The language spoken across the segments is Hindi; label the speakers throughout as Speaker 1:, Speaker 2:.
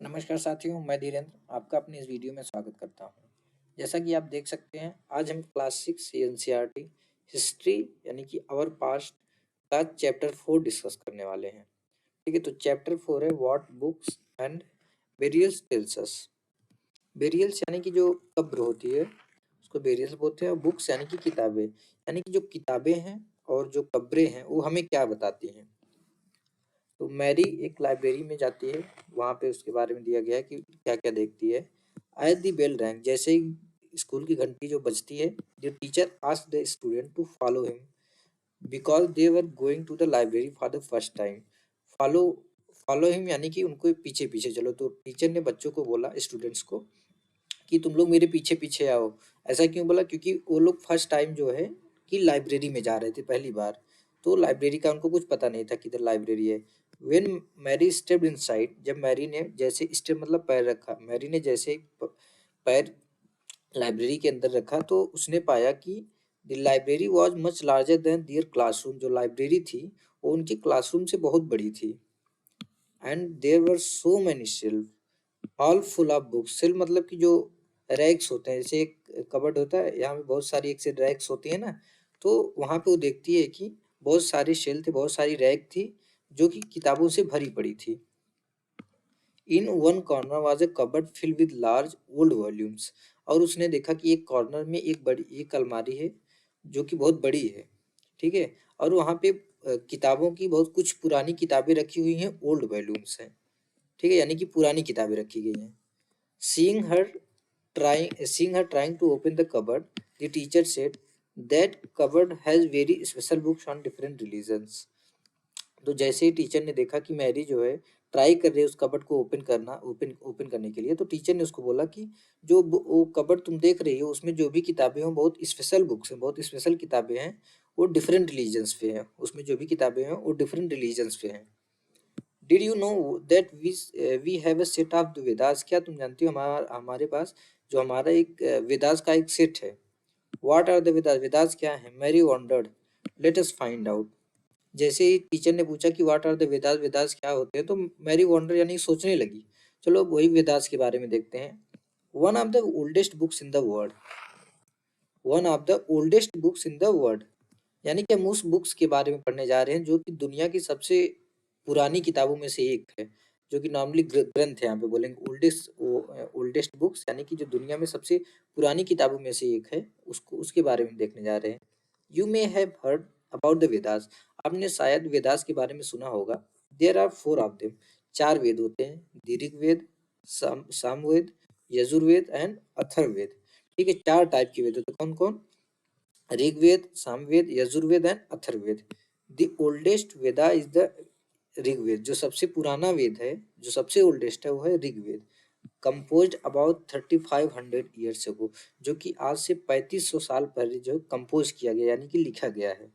Speaker 1: नमस्कार साथियों, मैं धीरेन्द्र आपका अपनी इस वीडियो में स्वागत करता हूं। जैसा कि आप देख सकते हैं, आज हम क्लास 6 एनसीईआरटी हिस्ट्री यानी कि आवर पास्ट का चैप्टर 4 डिस्कस करने वाले हैं। ठीक है, तो चैप्टर 4 है what books and burials tell us. Burials यानी कि जो कब्र होती है उसको बेरियल्स बोलते हैं, और बुक्स यानी कि किताबें, यानी कि जो किताबें हैं और जो कब्रें हैं वो हमें क्या बताती हैं। तो मैरी एक लाइब्रेरी में जाती है, वहाँ पे उसके बारे में दिया गया है कि क्या क्या देखती है। एज द बेल रैंक, जैसे ही स्कूल की घंटी जो बजती है, the teacher asked the student to follow him because they were going to the library for the first time. Follow follow him यानी कि उनको पीछे पीछे चलो। तो टीचर ने बच्चों को बोला, स्टूडेंट्स को, कि तुम लोग मेरे पीछे पीछे आओ। ऐसा क्यों बोला? क्योंकि वो लोग फर्स्ट टाइम जो है कि लाइब्रेरी में जा रहे थे, पहली बार। तो लाइब्रेरी का उनको कुछ पता नहीं था किधर लाइब्रेरी है। वेन मैरी स्टेप्ड इनसाइड, जब मैरी ने जैसे स्टेप मतलब पैर रखा, मैरी ने जैसे ही पैर लाइब्रेरी के अंदर रखा तो उसने पाया कि the library was much larger than their classroom. जो लाइब्रेरी थी वो उनके क्लासरूम से बहुत बड़ी थी। And there were so many shelf all full of books. Shelf मतलब कि जो रैक्स होते हैं, जैसे एक कबर्ड होता है, यहाँ पे बहुत सारी एक से रैक्स होती है ना, तो वहाँ पे वो देखती है कि बहुत सारे शेल्फ थे, बहुत सारी रैक थी जो कि किताबों से भरी पड़ी थी। In one corner was a cupboard fill with large old volumes. और उसने देखा कि एक कॉर्नर में एक अलमारी है जो कि बहुत बड़ी है। ठीक है, और वहाँ पे किताबों की बहुत कुछ पुरानी किताबें रखी हुई हैं, ओल्ड वॉल्यूम्स हैं। ठीक है, यानी कि पुरानी किताबें रखी गई हैं। Seeing her trying to open the cupboard, the teacher said, "That cupboard has very special books on different religions." तो जैसे ही टीचर ने देखा कि मैरी जो है ट्राई कर रही है उस कबर्ड को ओपन करने के लिए, तो टीचर ने उसको बोला कि वो कबर्ड तुम देख रही हो उसमें जो भी किताबें हैं बहुत स्पेशल बुक्स हैं, बहुत स्पेशल किताबें हैं, वो डिफरेंट रिलीजन्स पे हैं। उसमें जो भी किताबें हैं वो डिफरेंट रिलीजन्स पे हैं। Did you know that we have a set of the Vedas. क्या तुम जानती हो हमारा हमारे पास जो हमारा एक वेदास का एक सेट है। What are the Vedas, Vedas क्या है? Mary wondered, let us find out. जैसे ही टीचर ने पूछा कि what are the Vedas, Vedas क्या होते हैं, तो मैरी वंडर यानी सोचने लगी। चलो वही वेदास के बारे में देखते हैं। One of the oldest books in the world, one of the oldest books in the world, यानी कि हम उस बुक्स के बारे में पढ़ने जा रहे हैं जो कि दुनिया की सबसे पुरानी किताबों में से एक है। जो कि नॉर्मली ग्रंथ है, यहाँ पे बोलेंगे ओल्डेस्ट बुक्स, यानी कि जो दुनिया में सबसे पुरानी किताबों में से एक है, उसको उसके बारे में देखने जा रहे हैं। You may have heard about the Vedas. आपने शायद वेदास के बारे में सुना होगा। There are four of them. चार वेद होते हैं, द ऋग्वेद, सामवेद, यजुर्वेद एंड अथर्ववेद। ठीक है, चार टाइप के वेद होते हैं। कौन कौन? Rigveda, Samaveda, Yajurveda and Atharvaveda. The oldest Veda is the Rigveda. जो सबसे पुराना वेद है, जो सबसे ओल्डेस्ट है, वो है Rigveda. Composed about 3500 years ago, जो कि आज से 3500 साल पहले जो कंपोज किया गया यानी कि लिखा गया है।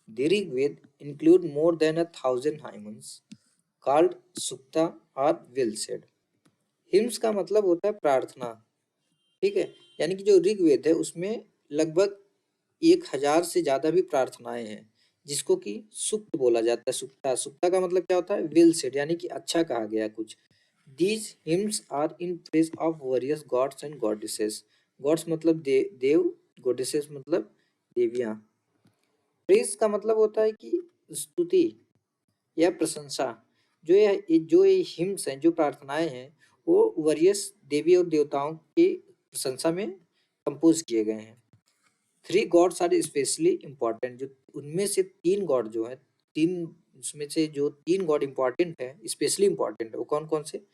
Speaker 1: The Rigveda include more than 1000 hymns called sukta और वेल सेड। हिम्स का मतलब होता है प्रार्थना। ठीक है, यानी कि जो ऋग्वेद है उसमें लगभग 1000 से ज्यादा भी प्रार्थनाएं हैं, जिसको कि सुक्त बोला जाता है। सुक्ता, सुक्ता का मतलब क्या होता है? वेल सेड, यानी कि अच्छा कहा गया कुछ। These hymns are in praise of various gods and goddesses. Gods मतलब देव, गॉडेसेस मतलब देवियां। प्रेज का मतलब होता है कि स्तुति या प्रशंसा। जो ये हिम्स हैं, जो प्रार्थनाएं हैं, वो वरियस देवी और देवताओं की प्रशंसा में कंपोज किए गए हैं। Three gods are specially important. जो उनमें से तीन गॉड जो है, तीन उसमें से जो तीन गॉड इम्पोर्टेंट है, स्पेशली इम्पोर्टेंट है, वो कौन कौन से?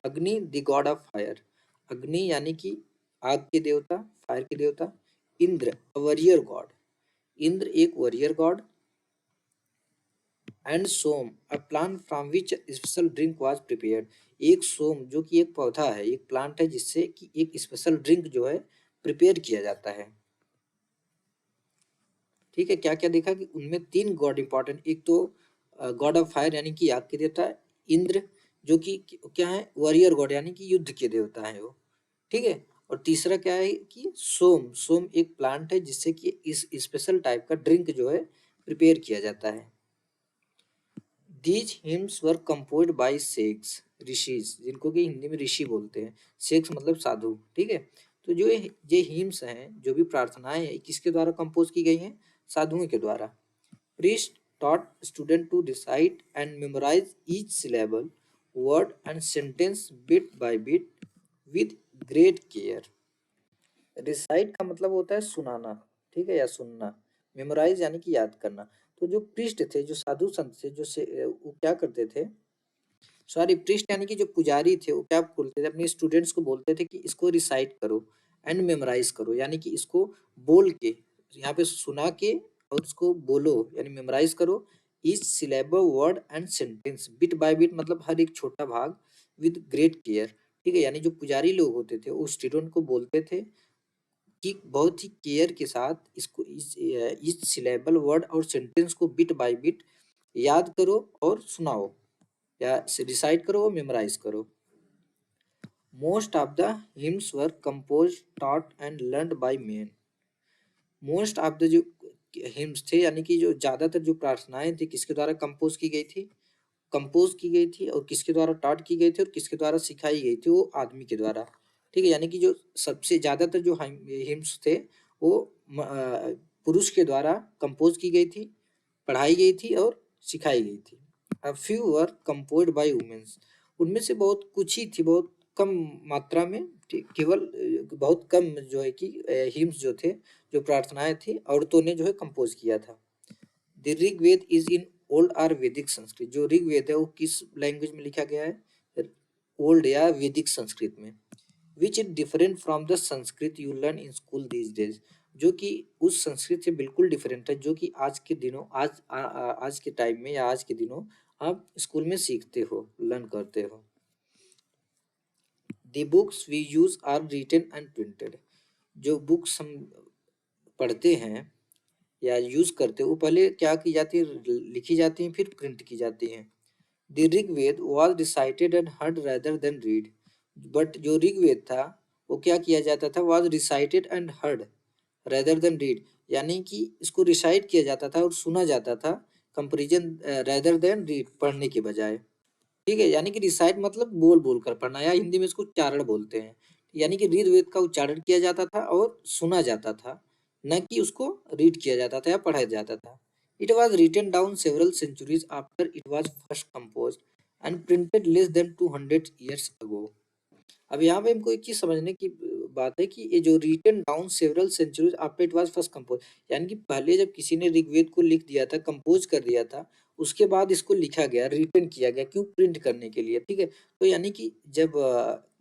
Speaker 1: अग्नि, द गॉड ऑफ फायर। अग्नि यानी कि आग के देवता, फायर के देवता। Indra, warrior god. इंद्र एक warrior god. And Soma, a plant from which special drink was prepared. एक सोम जो कि एक पौधा है, एक प्लांट है, जिससे कि एक स्पेशल ड्रिंक जो है प्रिपेयर किया जाता है। ठीक है, क्या क्या देखा कि उनमें तीन गॉड इंपॉर्टेंट। एक तो गॉड ऑफ फायर यानी कि आग के देवता है। इंद्र जो कि क्या है? वॉरियर गॉड यानी कि युद्ध के देवता है वो। ठीक है, और तीसरा क्या है कि सोम, सोम एक प्लांट है जिससे कि इस स्पेशल टाइप का ड्रिंक जो है प्रिपेयर किया जाता है। These hymns were composed by sheikhs, rishis, जिनको कि हिंदी में ऋषि बोलते हैं, सेक्स मतलब साधु, ठीक है। तो जो ये हिम्स हैं, जो भी प्रार्थनाएं हैं, किसके द्वारा कंपोज की गई हैं? साधुओं के द्वारा। Priest taught student to recite and memorize each syllable, word and sentence bit by bit with great care. Recite का मतलब होता है सुनाना, ठीक है, या सुनना। मेमोराइज यानी कि याद करना। तो जो प्रीस्ट थे, जो साधु संत थे, वो क्या करते थे, सॉरी, प्रीस्ट यानी कि जो पुजारी थे, वो क्या बोलते थे, अपने स्टूडेंट्स को बोलते थे कि इसको रिसाइट करो एंड मेमोराइज करो, यानी कि इसको बोल के, यहाँ पे सुना के और उसको बोलो, यानी मेमोराइज करो। Each syllable, word and sentence, bit by bit मतलब हर एक छोटा भाग, विद ग्रेट केयर, ठीक है। यानी जो पुजारी लोग होते थे, वो स्टूडेंट को बोलते थे कि बहुत ही केयर के साथ इसको, इस सिलेबल, वर्ड और सेंटेंस को बिट बाय बिट याद करो और सुनाओ, या रिसाइट करो और मेमोराइज करो। Most of the hymns were compose, taught and learned by men. Most of the जो हिम्स थे, यानी कि जो ज्यादातर जो प्रार्थनाएं थी, किसके द्वारा कंपोज की गई थी? कंपोज की गई थी, और किसके द्वारा टॉट की गई थी, और किसके द्वारा सिखाई गई थी? वो आदमी के द्वारा, ठीक है। यानी कि जो सबसे ज्यादातर जो हिम्स थे, वो पुरुष के द्वारा कंपोज की गई थी, पढ़ाई गई थी और सिखाई गई थी। A few were composed by womens. उनमें से बहुत कुछ ही थी, बहुत कम मात्रा में, केवल बहुत कम जो है कि हिम्स जो थे, जो प्रार्थनाएं थी, औरतों ने जो है कंपोज किया था। The Rigveda is in old or Vedic Sanskrit. जो ऋग्वेद है वो किस लैंग्वेज में लिखा गया है? ओल्ड या वैदिक संस्कृत में। Which is different from the Sanskrit you learn in school these days. जो कि उस संस्कृत से बिल्कुल डिफरेंट है, जो कि आज के दिनों, आज के टाइम में या आज के दिनों आप स्कूल में सीखते हो, लर्न करते हो। The books we use are written and printed. जो बुक्स हम पढ़ते हैं या यूज करते हैं, वो पहले क्या की जाती है? लिखी जाती हैं, फिर प्रिंट की जाती हैं। The Rigveda was recited and heard rather than read. But जो ऋग्वेद था, वो क्या किया जाता था? Was recited and heard rather than read, यानी कि इसको रिसाइट किया जाता था और सुना जाता था, कंपेरिजन रेदर देन रीड, पढ़ने के बजाय, ठीक है। यानी कि रिसाइट मतलब बोल बोल कर पढ़ना, या हिंदी में इसको उच्चारण बोलते हैं। यानी कि ऋग्वेद का उच्चारण किया जाता था और सुना जाता था, न कि उसको रीड किया जाता था या पढ़ाया जाता था। It was written down several centuries after it was first compose and printed less than 200 years ago. अब यहाँ पे हमको एक चीज समझने की बात है कि ये जो written down several centuries after it was first compose, यानी कि पहले जब किसी ने ऋग्वेद को लिख दिया था, कंपोज कर दिया था, उसके बाद इसको लिखा गया, रिटन किया गया, क्यों? प्रिंट करने के लिए, ठीक है। तो यानी कि जब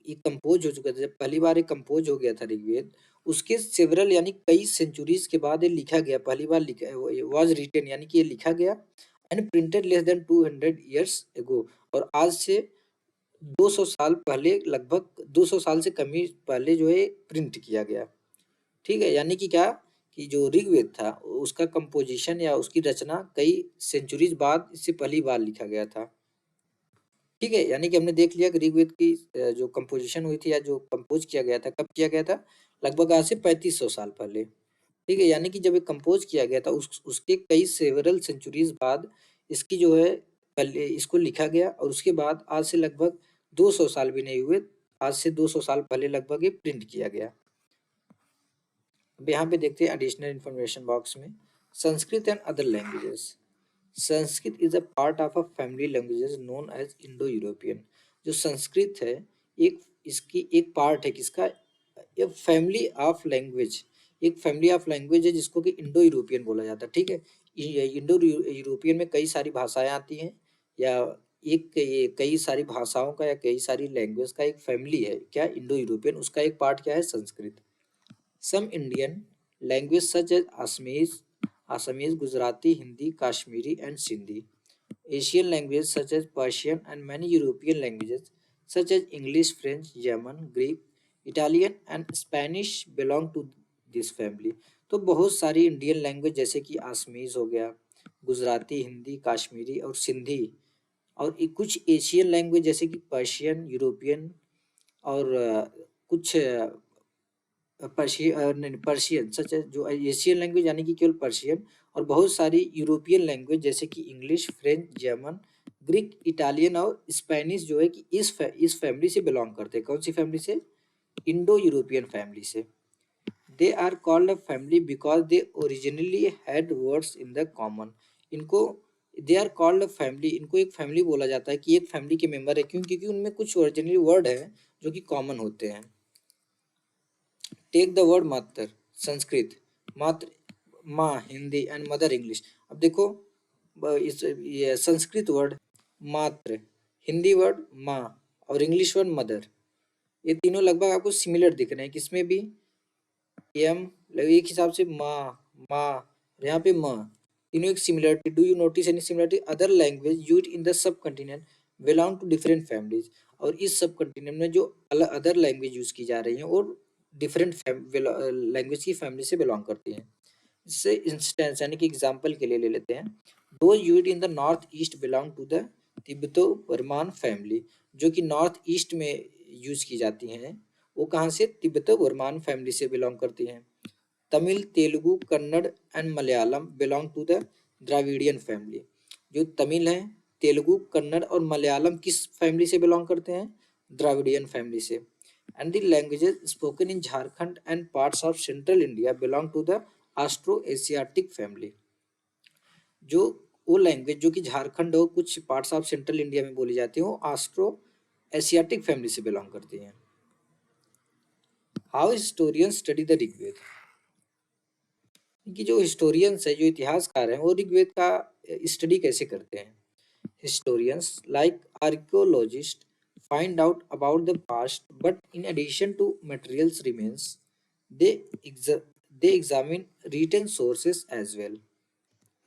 Speaker 1: ये कंपोज हो चुका था, जब पहली बार ये कंपोज हो गया था ऋग्वेद, उसके सेवरल यानी कई सेंचुरीज के बाद ये लिखा गया, पहली बार लिखा, वाज रिटन यानी कि ये लिखा गया, and printed less than 200 years अगो, और आज से 200 साल पहले, लगभग 200 साल से कम ही पहले जो है प्रिंट किया गया, ठीक है। यानी कि क्या, कि जो ऋग्वेद था, उसका कंपोजिशन या उसकी रचना कई सेंचुरीज बाद इससे पहली बार लिखा गया था, ठीक है। यानी कि हमने देख लिया कि ऋग्वेद की जो कंपोजिशन हुई थी या जो कंपोज किया गया था, कब किया गया था? लगभग आज से 3500 साल पहले, ठीक है। यानी कि जब ये कंपोज किया गया था, उसके कई सेवरल सेंचुरीज बाद इसकी जो है, पहले इसको लिखा गया, और उसके बाद आज से लगभग 200 साल भी नहीं हुए, आज से 200 साल पहले लगभग ये प्रिंट किया गया। अब यहाँ पे देखते हैं एडिशनल इंफॉर्मेशन बॉक्स में, Sanskrit and other languages. Sanskrit is a part of a family languages known as Indo European. जो संस्कृत है, एक इसकी एक पार्ट है, किसका? एक फैमिली ऑफ लैंग्वेज, एक फैमिली ऑफ लैंग्वेज है, जिसको कि इंडो यूरोपियन बोला जाता है, ठीक है। इंडो यूरोपियन में कई सारी भाषाएं आती हैं, या ये कई सारी भाषाओं का या कई सारी लैंग्वेज का एक फैमिली है, क्या? Indo European. उसका एक पार्ट क्या है? Sanskrit. Some Indian languages such as Assamese, Gujarati, Hindi, Kashmiri, and Sindhi. Asian languages such as Persian and many European languages such as English, French, German, Greek, Italian, and Spanish belong to this family. तो बहुत सारी इंडियन लैंग्वेज जैसे कि आसमीज हो गया, गुजराती, हिंदी, काश्मीरी और सिंधी, और कुछ एशियन लैंग्वेज जैसे कि पर्शियन, यूरोपियन, और कुछ पर्शियन सच है, जो एशियन लैंग्वेज यानी कि केवल पर्शियन, और बहुत सारी यूरोपियन लैंग्वेज जैसे कि English, French, German, Greek, Italian और स्पेनिश जो है कि इस फैमिली से बिलोंग करते हैं। कौन सी फैमिली से? इंडो यूरोपियन फैमिली से। They are called a family because they originally had words in the common. इनको they are called a family, इनको एक फैमिली बोला जाता है कि एक फैमिली के मेंबर है। क्यों? क्योंकि उनमें कुछ ओरिजिनली वर्ड है जो कि कॉमन होते हैं। टेक द वर्ड मातर, संस्कृत, मात्र माँ हिंदी एंड मदर इंग्लिश। अब देखो इस ये संस्कृत वर्ड मात्र, हिंदी वर्ड माँ और इंग्लिश वर्ड मदर, ये तीनों लगभग आपको सिमिलर दिख रहे हैं। किसमें भी एम एक हिसाब से माँ माँ और यहाँ पे माँ, तीनों एक similarity. Do you notice any similarity? Other language used in the subcontinent belong to different families. और इस सब कंटिनेंट में जो अदर लैंग्वेज यूज की जा रही हैं और डिफरेंट लैंग्वेज की फैमिली से बिलोंग करती हैं। इससे इंस्टेंस यानी कि एग्जाम्पल के लिए ले लेते हैं। दो used in the north east belong to the Tibeto Burman family. जो कि नॉर्थ ईस्ट में यूज की जाती हैं, वो कहाँ से? तिब्बतो बर्मान फैमिली से बिलोंग करती हैं। Tamil, Telugu, Kannada and Malayalam belong to the Dravidian family. जो तमिल है, तेलुगु, कन्नड़ और मलयालम किस फैमिली से बिलोंग करते हैं? द्राविडियन फैमिली से। And the languages spoken in Jharkhand and parts of central India belong to the Austro Asiatic family. जो वो लैंग्वेज जो कि झारखंड और कुछ पार्ट्स ऑफ सेंट्रल इंडिया में बोली जाती है, वो ऑस्ट्रो एशियाटिक फैमिली से बिलोंग करती हैं। How historian study the Rigveda? कि जो हिस्टोरियंस है, जो इतिहासकार हैं, वो ऋग्वेद का स्टडी कैसे करते हैं? Historians, like archaeologists, find out about the past, but in addition to materials remains, they they examine written sources as well.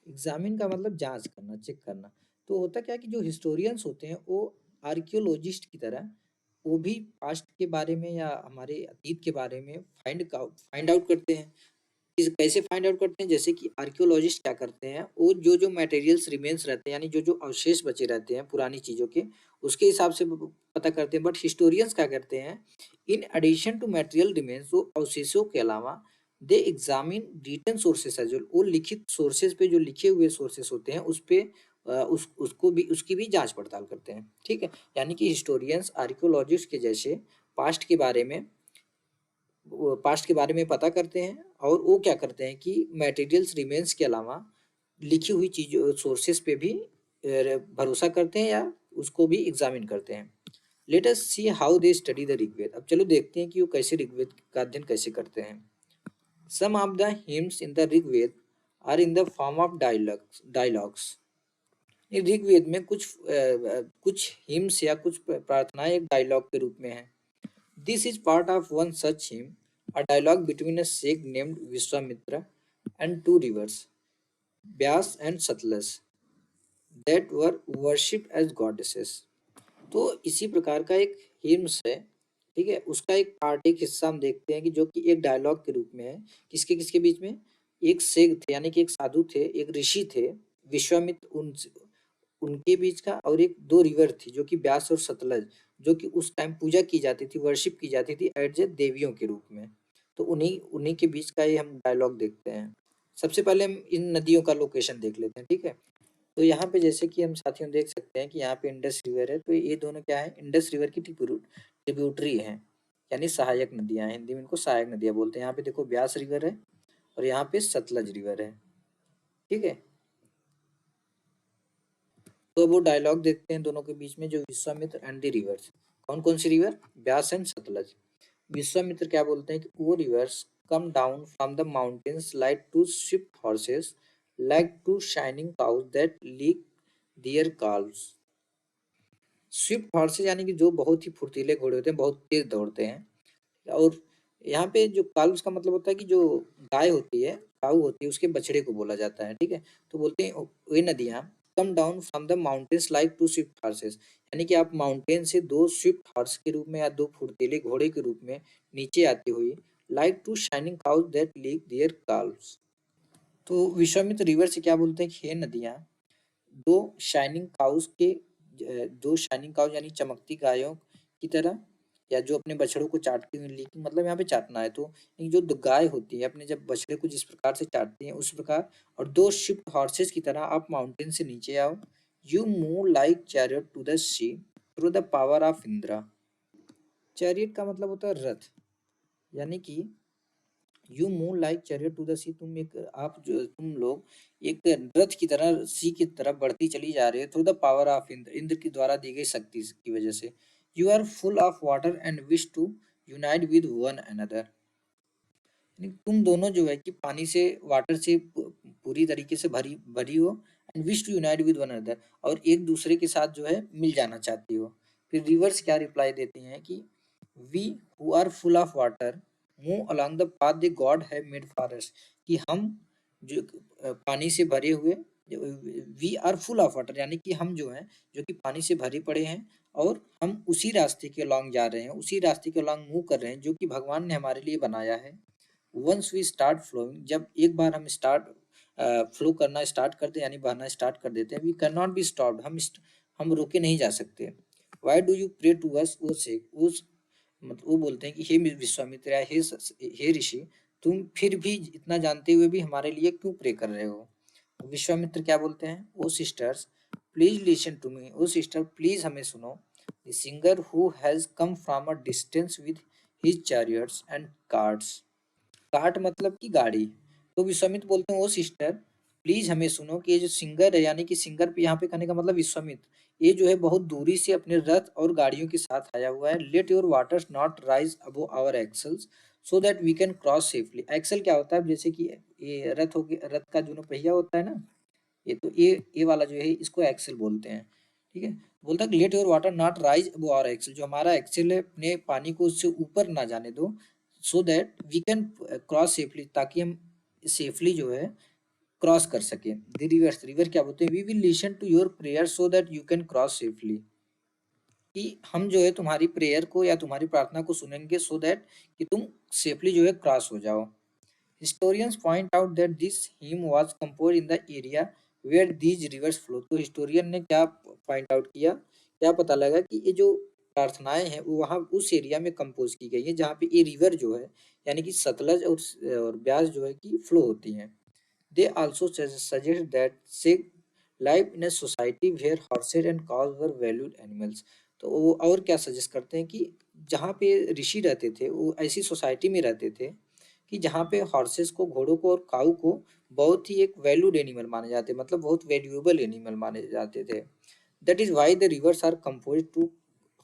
Speaker 1: Examine का मतलब जांच करना, चेक करना। तो होता क्या है कि जो हिस्टोरियंस होते हैं वो आर्कियोलॉजिस्ट की तरह वो भी पास्ट के बारे में या हमारे अतीत के बारे में फाइंड आउट करते हैं। कैसे फाइंड आउट करते हैं? जैसे कि आर्कियोलॉजिस्ट क्या करते हैं, वो जो जो मटेरियल्स रिमेन्स रहते हैं, यानी जो जो अवशेष बचे रहते हैं पुरानी चीज़ों के, उसके हिसाब से पता करते हैं। बट हिस्टोरियंस क्या करते हैं? In addition to material remains, वो अवशेषों के अलावा दे एग्जामिन रिटन सोर्सेस है, जो वो लिखित सोर्सेज पे, जो लिखे हुए सोर्सेस होते हैं उस पे उसको भी, उसकी भी जांच पड़ताल करते हैं। ठीक है, यानी कि हिस्टोरियंस आर्कियोलॉजिस्ट के जैसे पास्ट के बारे में पता करते हैं, और वो क्या करते हैं कि मटेरियल्स रिमेन्स के अलावा लिखी हुई चीज़ों सोर्सेस पे भी भरोसा करते हैं या उसको भी एग्जामिन करते हैं। Let us see how they study the Rigveda. अब चलो देखते हैं कि वो कैसे ऋग्वेद का अध्ययन कैसे करते हैं। Some of the hymns in the Rigveda are in the form of dialogues. Rigveda में कुछ हिम्स या कुछ प्रार्थनाएं एक डायलॉग के रूप में है। This is part of one such hymn, a dialogue between a sage named Vishwamitra and two rivers, Vyas and Satluj, that were worshipped as goddesses. तो इसी प्रकार का एक हिम्स है, ठीक है, उसका एक पार्ट, एक हिस्सा हम देखते हैं कि जो कि एक डायलॉग के रूप में है। किसके किसके बीच में? एक सेग थे, यानी कि एक साधु थे, एक ऋषि थे, विश्वामित्र, उनके बीच का, और एक दो रिवर थी जो कि ब्यास और सतलज, जो कि उस टाइम पूजा की जाती थी, वर्शिप की जाती थी एज ए देवियों के रूप में। तो उन्हीं उन्हीं के बीच का ये हम डायलॉग देखते हैं। सबसे पहले हम इन नदियों का लोकेशन देख लेते हैं। ठीक है, तो यहाँ पे जैसे कि हम साथियों देख सकते हैं कि यहाँ पे इंडस रिवर है, तो ये दोनों क्या है? इंडस रिवर की ट्रिब्यूटरी है, यानी सहायक नदियां हैं। हिंदी में इनको सहायक नदियां बोलते हैं। यहाँ पे देखो ब्यास रिवर है और यहाँ पे सतलज रिवर है। ठीक है, तो वो डायलॉग देखते हैं दोनों के बीच में, जो विश्वामित्र एंड द रिवर्स। कौन कौन सी रिवर? ब्यास एंड सतलज। विश्वामित्र क्या बोलते हैं कि वो rivers come down from the mountains like two swift horses, like two shining cows that lick their calves. Swift horses यानी कि जो बहुत ही फुर्तीले घोड़े होते हैं, बहुत तेज दौड़ते हैं। और यहाँ पे जो काल्व्स का मतलब होता है कि जो गाय होती है, काऊ होती है, उसके बछड़े को बोला जाता है। ठीक है, तो बोलते हैं वे नदियाँ come down from the mountains like two swift horses, यानी कि आप माउंटेन से दो स्विफ्ट हॉर्स के रूप में या दो फुर्तीले घोड़े के रूप में नीचे आती हुई, like two shining cows that lick their calves. तो विश्वामित्र रिवर से क्या बोलते हैं कि हे नदियाँ, दो शाइनिंग काउज के दो शाइनिंग काउज यानी चमकती गायों की तरह, या जो अपने बछड़ों को चाटती हुई, लेकिन मतलब यहाँ पे चाटना है, तो ये जो गाय होती है अपने जब बछड़े को जिस प्रकार से चाटती है उस प्रकार, और दो शिफ्ट हॉर्सेस की तरह आप माउंटेन से नीचे आओ, you move like chariot to the sea through the power of Indra. Chariot का मतलब होता है रथ, यानी कि you move like chariot to the sea, तुम लोग एक रथ की तरह सी की तरफ बढ़ती चली जा रही है through the power of Indra, Indra के द्वारा दी गई शक्ति की वजह से। You are full of water and wish to unite with one another, तुम दोनों जो है कि पानी से, वाटर से पूरी तरीके से भरी भरी हो, and wish to unite with one another, और एक दूसरे के साथ जो है मिल जाना चाहती हो। फिर रिवर्स क्या रिप्लाई देती हैं कि we who are full of water move along the path the god have made for us, कि हम जो पानी से भरे हुए, we are full of water, यानी कि हम जो हैं जो कि पानी से भरे पड़े हैं, और हम उसी रास्ते के अलॉन्ग जा रहे हैं, उसी रास्ते के अलॉन्ग मूव कर रहे हैं जो कि भगवान ने हमारे लिए बनाया है। वंस वी स्टार्ट फ्लोइंग, जब एक बार हम फ्लो करना स्टार्ट करते हैं, यानी बहना स्टार्ट कर देते हैं, we can not be stopped, हम रोके नहीं जा सकते। Why do you pray to us, वो से उस मतलब वो बोलते हैं कि हे विश्वामित्र, हे ऋषि, तुम फिर भी इतना जानते हुए भी हमारे लिए क्यों प्रे कर रहे हो। विश्वामित्र क्या बोलते हैं, O sisters please listen to me, O sister please हमें सुनो। The singer who has come from a distance with his chariots and carts, cart मतलब कि गाड़ी। तो विश्वामित्र बोलते हैं, ओ सिस्टर प्लीज हमें सुनो, कि ये जो सिंगर है, यानी कि सिंगर पे यहाँ पे कहने का मतलब विश्वामित्र, ये जो है बहुत दूरी से अपने रथ और गाड़ियों के साथ आया हुआ है। Let your waters not rise above our axles so that we can cross safely. Axle क्या होता है, जैसे कि ये रथ हो गया, रथ का जो पहिया होता है ना, ये तो ये वाला जो है इसको एक्सल बोलते हैं। ठीक है, बोलता है let your water not rise above our axle, जो हमारा एक्सल है अपने पानी को उससे ऊपर ना जाने दो, so that we can cross safely, ताकि हम सेफली जो है क्रॉस कर सके। द रिवर्स, रिवर क्या बोलते हैं, we will listen to your prayer so that you can cross safely, कि हम जो है तुम्हारी प्रेयर को या तुम्हारी प्रार्थना को सुनेंगे सो दैट कि तुम सेफली जो है क्रॉस हो जाओ। Historians point out that this hymn was composed in the area where these rivers flow। तो हिस्टोरियन ने क्या पॉइंट आउट किया, क्या पता लगा कि ये जो प्रार्थनाएं हैं वो वहाँ उस एरिया में कंपोज की गई है जहाँ पे ये रिवर जो है, यानी कि सतलज और ब्यास जो है कि फ्लो होती हैं। दे आल्सो सजेस्ट दैट से life in a society where horses and cows were valued animals. तो वो और क्या सजेस्ट करते हैं कि जहाँ पे ऋषि रहते थे वो ऐसी सोसाइटी में रहते थे कि जहाँ पे हॉर्सेस को, घोड़ों को और काऊ को बहुत ही एक वैल्यूड एनिमल माने जाते, मतलब बहुत वैल्यूएबल एनिमल माने जाते थे। That is why the rivers are compared to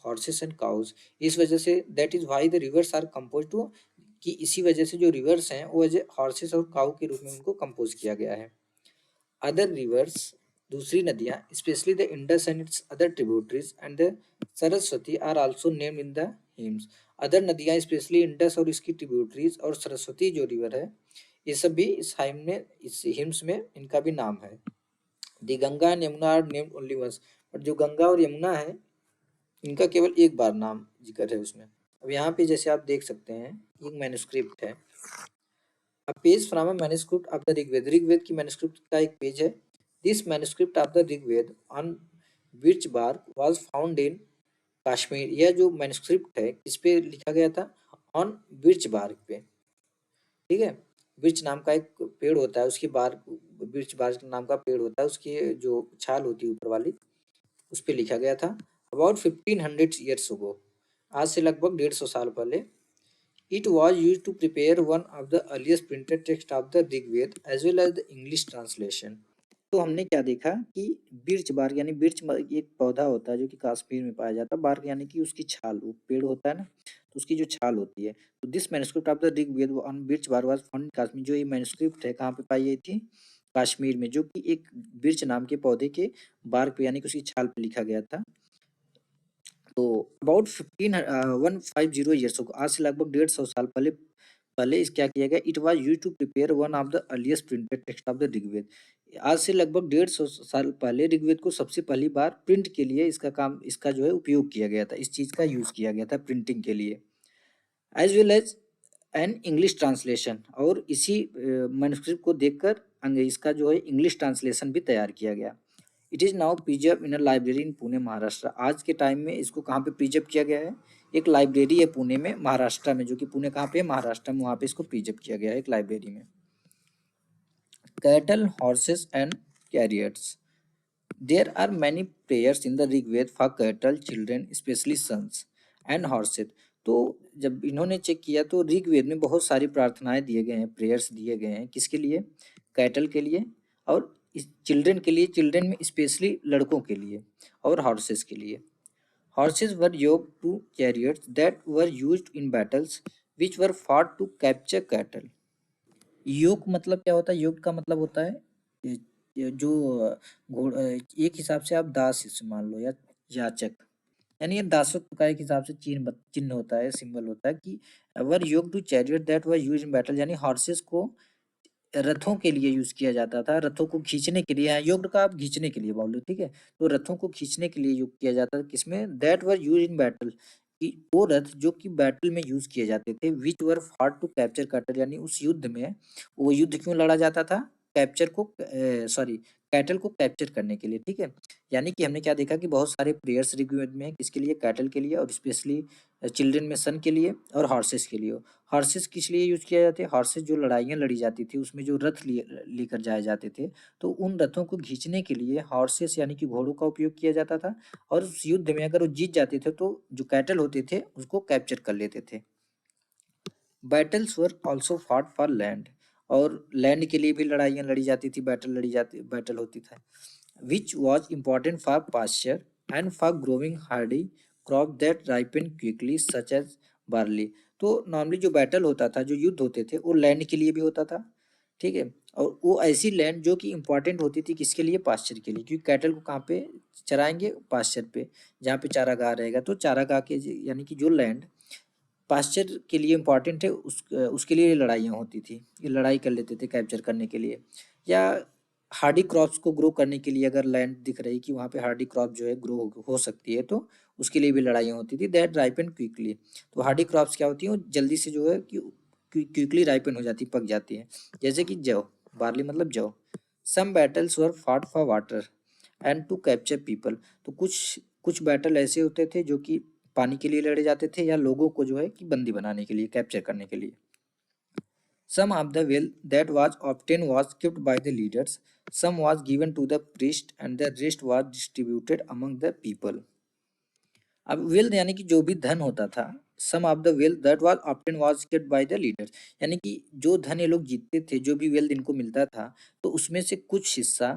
Speaker 1: horses and cows. इस वजह से that is why the rivers are compared to, कि इसी वजह से जो रिवर्स हैं वो एज हॉर्सेस और काऊ के रूप में उनको कंपोज किया गया है। अदर रिवर्स, दूसरी नदियाँ, specially the Indus and its other tributaries and the Saraswati are also named in the hymns. अदर नदियाँ स्पेशली इंडस और इसकी ट्रिब्यूटरीज और सरस्वती जो रिवर है, ये सब भी इस हिम्स में इनका भी नाम है। The Ganga and Yamuna are named only once, but जो गंगा और यमुना है इनका केवल एक बार नाम जिक्र है उसमें। अब यहाँ पे जैसे आप देख सकते हैं एक मैन्युस्क्रिप्ट है, A page from a manuscript of the Rigved, Rigveda की मैन्युस्क्रिप्ट का एक पेज है। This manuscript of the Rigveda on birch bark was found in Kashmir. यह जो मैन्युस्क्रिप्ट है इस पे लिखा गया था ऑन birch bark पे। ठीक है, birch नाम का एक पेड़ होता है, उसकी बार, birch bark नाम का पेड़ होता है, उसकी जो छाल होती है ऊपर वाली, उस पे लिखा गया था। अबाउट 1500 ईयर्स ago, आज से लगभग 150 साल पहले। It was used to prepare one of the earliest printed text of the Rigved as well as the English translation। तो हमने क्या देखा कि बिर्च बार्क, यानी एक पौधा होता है जो कि कश्मीर में पाया जाता है। बार्क यानी कि उसकी छाल, वो पेड़ होता है ना, तो उसकी जो छाल होती है। तो this manuscript of the Rigveda on birch bark was found in Kashmir. जो ये मैन्युस्क्रिप्ट है कहाँ पे पाई गई थी, कश्मीर में, जो कि एक बिर्च नाम के पौधे के बार्क पे, यानी कि उसकी छाल पे लिखा गया था। तो अबाउट 150 ईयर्स को, आज से लगभग 150 साल पहले पहले इस क्या किया गया, it was used to prepare one of the earliest printed text of the Rigveda. आज से लगभग 150 साल पहले ऋग्वेद को सबसे पहली बार प्रिंट के लिए इसका जो है उपयोग किया गया था, इस चीज का यूज किया गया था प्रिंटिंग के लिए। As well as an English translation, और इसी मैन्युस्क्रिप्ट को देखकर इसका जो है इंग्लिश ट्रांसलेशन भी तैयार किया गया। It is now preserve in a library in Pune Maharashtra. आज के टाइम में इसको कहाँ पे प्रिजर्व किया गया है, एक लाइब्रेरी है पुणे में, महाराष्ट्र में, जो कि पुणे कहाँ पे है, महाराष्ट्र में, वहाँ पे इसको प्रिजर्व किया गया है एक लाइब्रेरी में। Cattle, horses and chariots. There are many prayers in the Rigved for cattle, children, especially sons and horses. तो जब इन्होंने चेक किया तो ऋग्वेद में बहुत सारी प्रार्थनाएं दिए गए हैं, प्रेयर्स दिए गए हैं, किसके लिए? कैटल के लिए, और चिल्ड्रन के लिए, चिल्ड्रन में स्पेशली लड़कों के लिए, और हॉर्सेस के लिए. Horses were yoked to chariots that were used in battles which were fought to capture cattle. योग मतलब क्या होता है? योग का मतलब होता है ये- ये जो एक हिसाब से आप दास इसे मान लो या याचक, यानी ये दासत्व का एक हिसाब से चिन्ह चिन्ह होता है, सिंबल होता है कि were yoked to chariot that were used in battle, यानी हॉर्सेस को रथों के लिए यूज किया जाता था, रथों को खींचने के लिए. यहाँ योग का आप खींचने के लिए बोल लो, ठीक है? तो रथों को खींचने के लिए यूज किया जाता था, किसमें? That were used in battle, कि वो रथ जो कि बैटल में यूज किए जाते थे. विच वर फॉट टू कैप्चर कैटल, यानी उस युद्ध में, वो युद्ध क्यों लड़ा जाता था? कैप्चर को, सॉरी, कैटल को कैप्चर करने के लिए, ठीक है? यानी कि हमने क्या देखा कि बहुत सारे प्लेयर्स रिक्वेड में है, किसके लिए? कैटल के लिए, और स्पेशली चिल्ड्रन में सन के लिए, और हॉर्सेस के लिए. हॉर्सेस किस लिए यूज किया जाते हैं? हॉर्सेस जो लड़ाइयाँ लड़ी जाती थी उसमें जो रथ लेकर जाए जाते थे, तो उन रथों को खींचने के लिए हॉर्सेस यानी कि घोड़ों का उपयोग किया जाता था. और उस युद्ध में अगर वो जीत जाते थे तो जो कैटल होते थे उसको कैप्चर कर लेते थे. Battles were also fought for land, और लैंड के लिए भी लड़ाइयाँ लड़ी जाती थी, बैटल होती था. Which was important for pasture and for growing hardy crop that ripen quickly such as barley. तो नॉर्मली जो बैटल होता था, जो युद्ध होते थे, वो लैंड के लिए भी होता था, ठीक है? और वो ऐसी लैंड जो कि इम्पॉर्टेंट होती थी, किसके लिए? पास्चर के लिए, क्योंकि कैटल को कहाँ पे चराएंगे? पास्चर पे, जहाँ पे चारागाह रहेगा. तो चारागाह के यानी कि जो लैंड पास्चर के लिए इम्पॉर्टेंट है, उसके लिए लड़ाइयाँ होती थी, ये लड़ाई कर लेते थे कैप्चर करने के लिए. या हार्डी क्रॉप्स को ग्रो करने के लिए, अगर लैंड दिख रही कि वहाँ पे हार्डी क्रॉप जो है ग्रो हो सकती है, तो उसके लिए भी लड़ाइयाँ होती थी. दैट राइपन क्विकली, तो हार्डी क्रॉप्स क्या होती हैं? वो जल्दी से जो है कि क्विकली राइपन हो जाती, पक जाती है, जैसे कि जौ. बार्ली मतलब जौ. Some battles were fought for water and to capture people. तो कुछ कुछ बैटल ऐसे होते थे जो कि पानी के लिए लड़े जाते थे, या लोगों को जो है कि बंदी बनाने के लिए, कैप्चर करने के लिए. Some of the wealth that was obtained was kept by the leaders, some was given to the priest, and the rest was distributed among the people. अब वेल्थ यानी कि जो भी धन होता था, some of the wealth that was obtain was kept by the leaders, यानी कि जो धन ये लोग जीतते थे, जो भी वेल्थ इनको मिलता था, तो उसमें से कुछ हिस्सा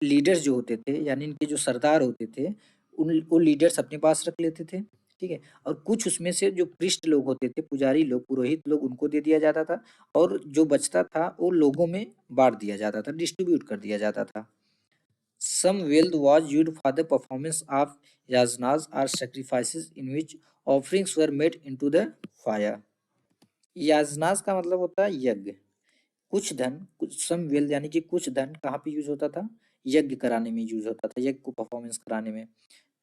Speaker 1: लीडर्स जो होते थे, यानी इनके जो सरदार होते थे, उन वो लीडर्स अपने पास रख लेते थे, ठीक है? और कुछ उसमें से जो पृष्ठ लोग होते थे, पुजारी लोग, पुरोहित लोग, उनको दे दिया जाता था, और जो बचता था वो लोगों में बांट दिया जाता था, डिस्ट्रीब्यूट कर दिया जाता था. Some wealth was used for the performance of yajnas or sacrifices in which offerings were made into the fire. याजनास का मतलब होता है यज्ञ. कुछ धन, कुछ सम वेल्थ यानी कि कुछ धन कहाँ पे यूज होता था? यज्ञ कराने में यूज होता था, यज्ञ को परफॉर्मेंस कराने में.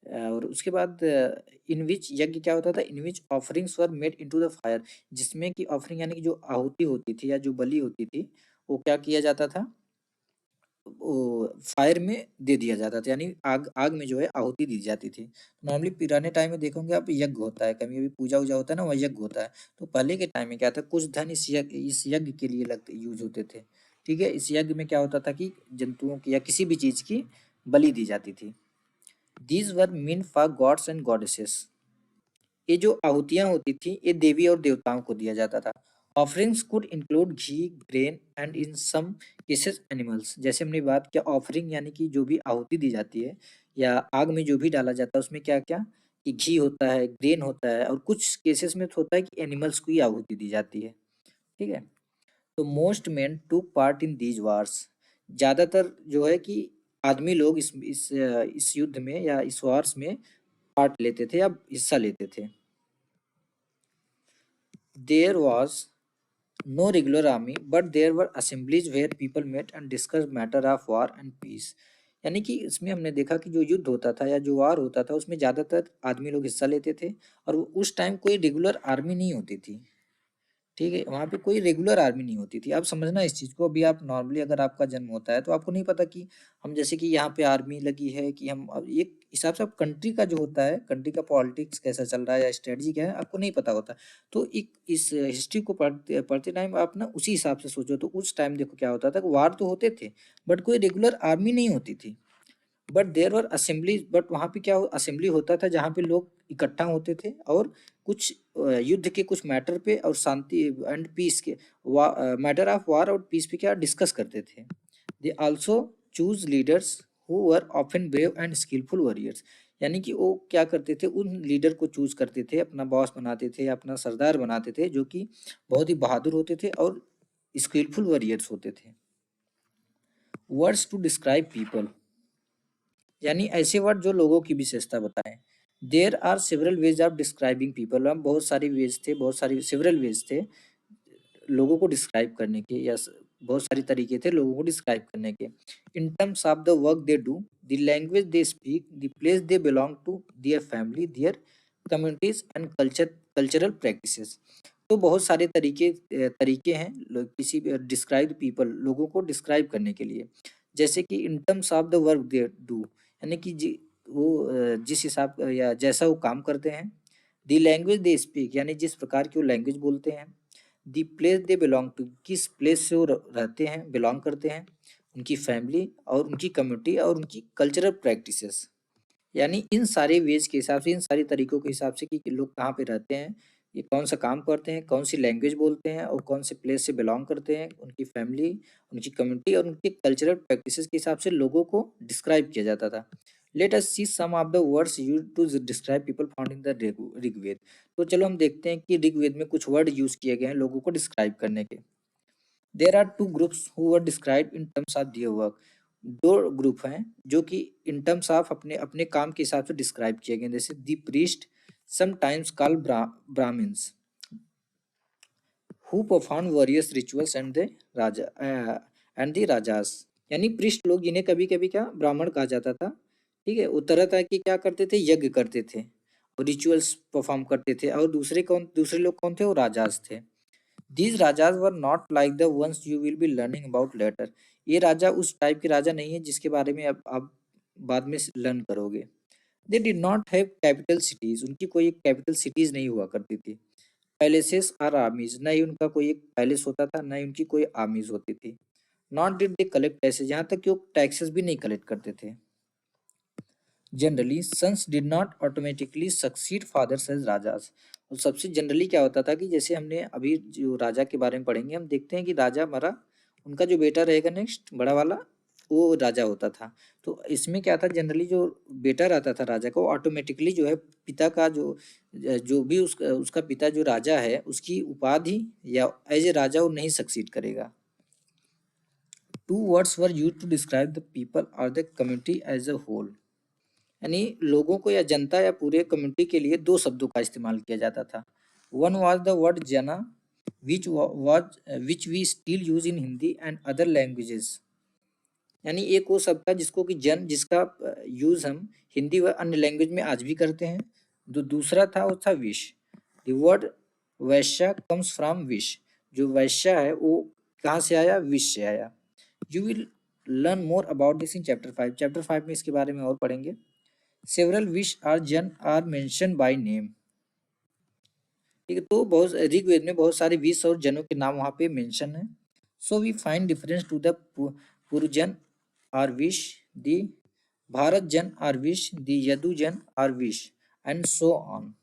Speaker 1: और उसके बाद इन विच, यज्ञ क्या होता था? In which offerings were made into the fire, जिसमें कि ऑफरिंग यानी कि जो आहुति होती थी या जो बलि होती थी, वो क्या किया जाता था? वो फायर में दे दिया जाता था, यानी आग आग में जो है आहुति दी जाती थी. नॉर्मली पुराने टाइम में देखोगे आप, यज्ञ होता है, कभी कभी पूजा वूजा होता है ना, वह यज्ञ होता है. तो पहले के टाइम में क्या था? कुछ धन इस यज्ञ के लिए लगते यूज होते थे, ठीक है? इस यज्ञ में क्या होता था कि जंतुओं की या किसी भी चीज की बलि दी जाती थी. These were mean for God's and goddesses. ये जो आहुतियां होती थी, ये देवी और देवताओं को दिया जाता था. Offerings could include ghee, grain and in some cases animals. जैसे हमने बात किया, ऑफरिंग यानी कि जो भी आहुति दी जाती है या आग में जो भी डाला जाता है, उसमें क्या क्या? कि घी होता है, ग्रेन होता है, और कुछ केसेस में तो होता है कि एनिमल्स को ही आहुति दी जाती है, ठीक है? तो मोस्ट मेन टूक पार्ट इन दीज वार्स. ज्यादातर जो है कि आदमी लोग इस युद्ध में या इस वार्स में पार्ट लेते थे या हिस्सा लेते थे. There was no regular army, but there were assemblies where people met and discussed matter of war and peace. यानी कि इसमें हमने देखा कि जो युद्ध होता था या जो वार होता था, उसमें ज्यादातर आदमी लोग हिस्सा लेते थे, और उस टाइम कोई रेगुलर आर्मी नहीं होती थी, ठीक है? वहाँ पे कोई रेगुलर आर्मी नहीं होती थी. आप समझना इस चीज़ को. अभी आप नॉर्मली अगर आपका जन्म होता है तो आपको नहीं पता कि हम जैसे कि यहाँ पे आर्मी लगी है, कि हम अब एक हिसाब से, आप कंट्री का जो होता है, कंट्री का पॉलिटिक्स कैसा चल रहा है या स्ट्रेटजी क्या है, आपको नहीं पता होता. तो एक इस हिस्ट्री को पढ़ते पढ़ते टाइम आप ना उसी हिसाब से सोचो. तो उस टाइम देखो क्या होता था, वार तो होते थे, बट कोई रेगुलर आर्मी नहीं होती थी. But there were assembly, but वहाँ पे क्या असेंबली होता था जहाँ पे लोग इकट्ठा होते थे और कुछ युद्ध के कुछ मैटर पे और शांति एंड पीस के मैटर ऑफ वार और पीस पे क्या डिस्कस करते थे। They also choose leaders who were often brave and skillful warriors, यानी कि वो क्या करते थे, उन लीडर को चूज करते थे, अपना बॉस बनाते थे, अपना सरदार बनाते थे, जो कि बहुत ही बहादुर होते थे और स्किलफुल वॉरियर्स होते थे। वर्ड्स टू डिस्क्राइब पीपल, यानी ऐसे वर्ड जो लोगों की विशेषता बताएं। There are several ways of describing people, बहुत सारे वेज थे, बहुत सारी सेवरल वेज थे लोगों को डिस्क्राइब करने के, या बहुत सारे तरीके थे लोगों को डिस्क्राइब करने के। In terms of the work they do, the language they speak, the place they belong to, their family, their communities and cultural practices. तो बहुत सारे तरीके हैं किसी डिस्क्राइब पीपल, लोगों को डिस्क्राइब करने के लिए। जैसे कि इन terms of the work they do, यानी कि वो जिस हिसाब या जैसा वो काम करते हैं। द लैंग्वेज दे स्पीक, यानी जिस प्रकार की वो लैंग्वेज बोलते हैं। The place they belong to, किस प्लेस से वो रहते हैं, बिलोंग करते हैं। उनकी फैमिली और उनकी कम्युनिटी और उनकी कल्चरल प्रैक्टिसेस, यानी इन सारे वेज के हिसाब से, इन सारे तरीकों के हिसाब से कि लोग कहाँ पे रहते हैं, ये कौन सा काम करते हैं, कौन सी लैंग्वेज बोलते हैं और कौन से प्लेस से बिलोंग करते हैं, उनकी फैमिली, उनकी कम्युनिटी और उनके कल्चरल प्रैक्टिसेस के हिसाब से लोगों को डिस्क्राइब किया जाता था। Let us see some of the words used to describe people found in the Rigveda. तो चलो हम देखते हैं कि ऋग्वेद में कुछ वर्ड यूज किए गए हैं लोगों को डिस्क्राइब करने के। There are two groups who were describe in terms of their work, दो ग्रुप हैं जो कि इन टर्म्स ऑफ अपने अपने काम के हिसाब से डिस्क्राइब किए गए, जैसे the priest sometimes call brahmins who perform various rituals and the raja and the rajas, यानी पृष्ठ लोग जिन्हें कभी कभी क्या ब्राह्मण कहा जाता था। ठीक है, वो तरह तरह के क्या करते थे, यज्ञ करते थे और रिचुअल्स परफॉर्म करते थे। और दूसरे लोग कौन थे, वो राजास थे। These rajas were not like the ones you will be learning about later, ये राजा उस टाइप के राजा नहीं है जिसके बारे में अब आप बाद में लर्न करोगे। They did not have capital cities, उनकी कोई एक कैपिटल सिटीज नहीं हुआ करती थी। पैलेसेस आर आर्मीज, न ही उनका कोई एक पैलेस होता था, न ही उनकी कोई आर्मीज होती थी। Not did they collect taxes, यहाँ तक कि वो टैक्सेस भी नहीं कलेक्ट करते थे। Generally sons did not automatically succeed fathers as rajas, और सबसे जनरली क्या होता था कि जैसे हमने अभी जो राजा के बारे में पढ़ेंगे, हम देखते हैं कि राजा मरा, उनका जो बेटा रहेगा नेक्स्ट बड़ा वाला, वो राजा होता था। तो इसमें क्या था, जनरली जो बेटा रहता था राजा का, वो ऑटोमेटिकली जो है पिता का जो भी उसका पिता जो राजा है उसकी उपाधि या एज ए राजा वो नहीं सक्सीड करेगा। Two words were use to describe the people और the community as a whole, यानी लोगों को या जनता या पूरे कम्युनिटी के लिए दो शब्दों का इस्तेमाल किया जाता था। One was the word jana, which we still use in Hindi and other languages, यानी एक वो शब्द था जिसको कि जन, जिसका यूज हम हिंदी व अन्य लैंग्वेज में आज भी करते हैं। जो दूसरा था वो था wish. The word Vysya comes from wish, जो वैश्य है वो कहाँ से आया, विश से आया। You will learn more about this in chapter 5, chapter 5 में इसके बारे में और पढ़ेंगे। सेवरल विश आर जन आर मेंशन बाय नेम, ठीक है, तो बहुत ऋग्वेद में बहुत सारे विश और जनों के नाम वहाँ पे मेंशन है। So we find difference to the Purujan are vish, the Bharat jan are vish, the Yadujan are vish and so on.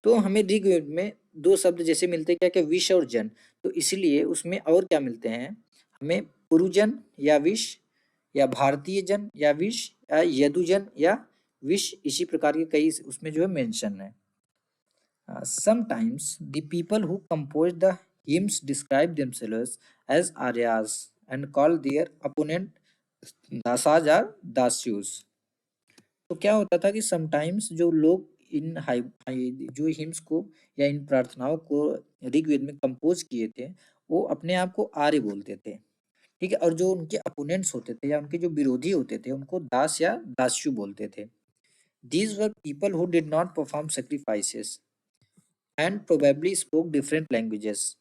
Speaker 1: तो हमें ऋग्वेद में दो शब्द जैसे मिलते हैं क्या क्या, विश और जन, तो इसलिए उसमें और क्या मिलते हैं हमें, पुरुजन या विश, या भारतीय जन या विश, या यदुजन या विश, इसी प्रकार के कई उसमें जो है मेंशन है। Sometimes the people who compose the hymns describe themselves as Aryas and call their opponent दासाज or दास्यूस। तो क्या होता था कि समटाइम्स जो लोग इन जो हिम्स को या इन प्रार्थनाओं को ऋग्वेद में कंपोज किए थे, वो अपने आप को आर्य बोलते थे। ठीक है, और जो उनके अपोनेंट्स होते थे या उनके जो विरोधी होते थे उनको दास या दास्यु बोलते थे। These were people who did not perform sacrifices and probably spoke different languages.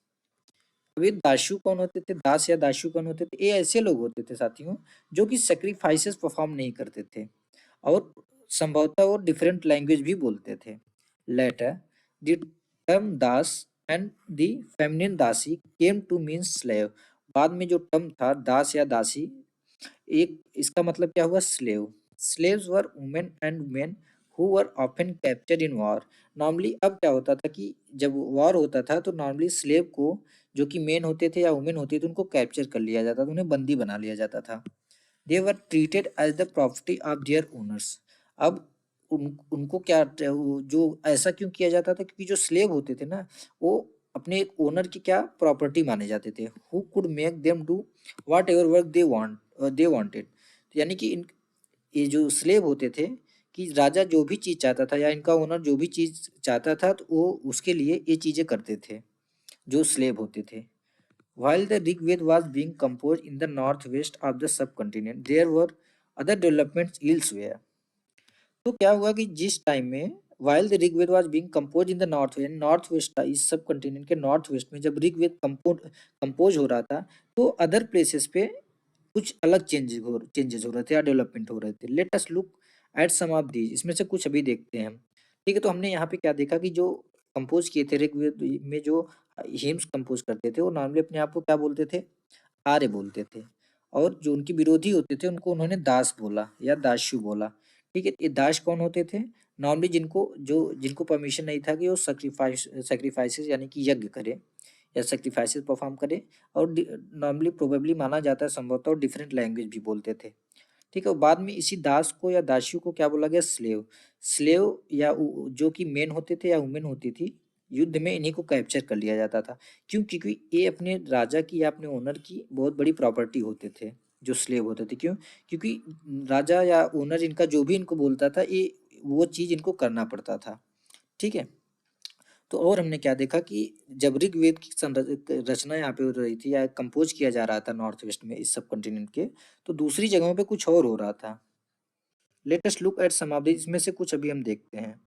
Speaker 1: अभी दाशु कौन होते थे, दास या दाशु कौन होते थे, ये ऐसे लोग होते थे साथियों जो कि सेक्रीफाइसेस परफॉर्म नहीं करते थे और संभवतः वो डिफरेंट लैंग्वेज भी बोलते थे। Later the term dasa and the feminine dasi came to mean slave, बाद में जो टर्म था दास या दासी, एक इसका मतलब क्या हुआ, slave. Slaves were women and men who were often captured in war. Normally अब क्या होता था कि जब वॉर होता था तो नॉर्मली स्लेव को, जो कि मेन होते थे या वुमेन होती थी, उनको कैप्चर कर लिया जाता था, उन्हें बंदी बना लिया जाता था। They were treated as the property of their owners. अब उनको क्या जो ऐसा क्यों किया जाता था, क्योंकि जो स्लेव होते थे ना, वो अपने एक ओनर की क्या प्रॉपर्टी माने जाते थे, who could make them do what ever work they wanted. यानी कि ये जो स्लेव होते थे, कि राजा जो भी चीज चाहता था या इनका ओनर जो भी चीज चाहता था, तो वो उसके लिए ये चीजें करते थे, जो स्लेव होते थे। While the Rigved was being composed in the northwest of the subcontinent, there were other developments elsewhere. तो क्या हुआ कि जिस टाइम में while the Rigveda was being composed in the northwest, north west था, इस सब कंटिनेंट के नॉर्थ वेस्ट में जब ऋग्वेद कंपोज हो रहा था, तो अदर प्लेसेस पे कुछ अलग चेंजेस हो रहे थे या डेवलपमेंट हो रहे थे। Let us look at some of these, इसमें से कुछ अभी देखते हैं हम। ठीक है, तो हमने यहाँ पे क्या देखा कि जो कंपोज किए थे ऋग्वेद में, जो हिम्स कंपोज करते थे, वो नॉर्मली अपने आप को क्या बोलते थे, आर्य बोलते थे। और जो उनके विरोधी होते थे उनको उन्होंने दास बोला या दास्यु बोला। ठीक है, ये दास कौन होते थे, नॉर्मली जिनको परमिशन नहीं था कि वो सेक्रीफाइसेस यानी कि यज्ञ करे या सेक्रीफाइसेस परफॉर्म करे। और नॉर्मली प्रोबेबली माना जाता है संभवतः डिफरेंट लैंग्वेज भी बोलते थे। ठीक है, और बाद में इसी दास को या दासियों को क्या बोला गया, स्लेव। स्लेव या जो कि मेन होते थे या वुमेन होती थी, युद्ध में इन्हीं को कैप्चर कर लिया जाता था। क्यों, क्योंकि ये अपने राजा की या अपने ओनर की बहुत बड़ी प्रॉपर्टी होते थे, जो स्लेव होते थे। क्यों, क्योंकि राजा या ओनर इनका जो भी इनको बोलता था, ये वो चीज इनको करना पड़ता था। ठीक है, तो और हमने क्या देखा कि जब ऋग्वेद की रचना यहाँ पे हो रही थी या कंपोज किया जा रहा था नॉर्थ वेस्ट में इस सब कॉन्टिनेंट के, तो दूसरी जगहों पे कुछ और हो रहा था। Let us look at some of this, इसमें से कुछ अभी हम देखते हैं।